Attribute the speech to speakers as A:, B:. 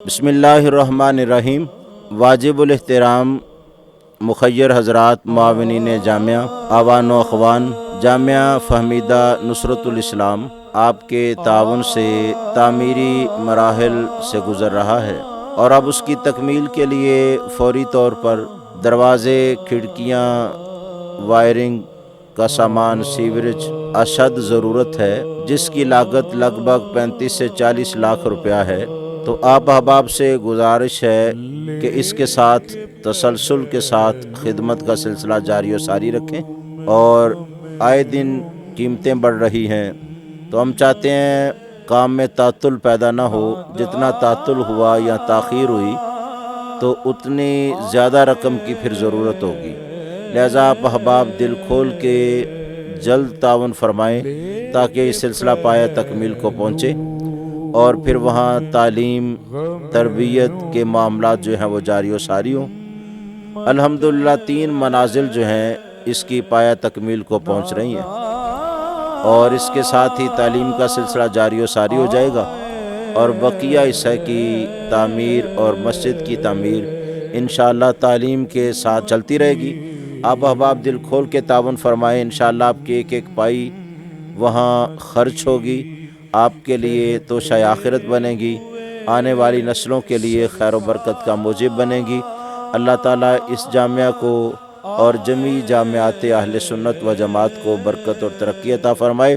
A: बिस्मिल्लाहिर्रहमानिर्रहीम। वाजिबुल एहतराम मुखय्यर हज़रात, मुआविनीन जामिया, आवान व अख़वान, जामिया फ़हमीदा नुसरतुल इस्लाम आपके ताउन से तामीरी मराहिल से गुज़र रहा है और अब उसकी तकमील के लिए फ़ौरी तौर पर दरवाज़े, खिड़कियाँ, वायरिंग का सामान, सीवरेज अशद ज़रूरत है, जिसकी लागत लगभग 35 से 40 लाख रुपया है। तो आप अहबाब से गुजारिश है कि इसके साथ तसलसल के साथ खिदमत का सिलसिला जारी व सारी रखें। और आए दिन कीमतें बढ़ रही हैं, तो हम चाहते हैं काम में तातुल पैदा ना हो। जितना तातुल हुआ या ताख़ीर हुई तो उतनी ज़्यादा रकम की फिर ज़रूरत होगी। लिहाजा आप अहबाब दिल खोल के जल्द तावन फरमाएँ ताकि ये सिलसिला पाया तकमील को पहुँचे और फिर वहाँ तालीम तरबियत के मामलात जो हैं वो जारी व सारी हों। अल्हम्दुलिल्लाह 3 मनाजिल जो हैं इसकी पाया तकमील को पहुँच रही हैं और इसके साथ ही तालीम का सिलसिला जारी व सारी हो जाएगा और बकिया हिस्सा की तामीर और मस्जिद की तामीर इंशाअल्लाह तालीम के साथ चलती रहेगी। आप अहबाब दिल खोल के तावन फरमाएँ, इंशाअल्लाह आपकी एक एक पाई वहाँ खर्च होगी, आपके लिए तो शाय आखिरत बनेगी, आने वाली नस्लों के लिए खैर व बरकत का मूजिब बनेगी। अल्लाह ताला इस जामिया को और जमी जामियात अहले सुन्नत व जमात को बरकत और तरक्की अता फरमाए।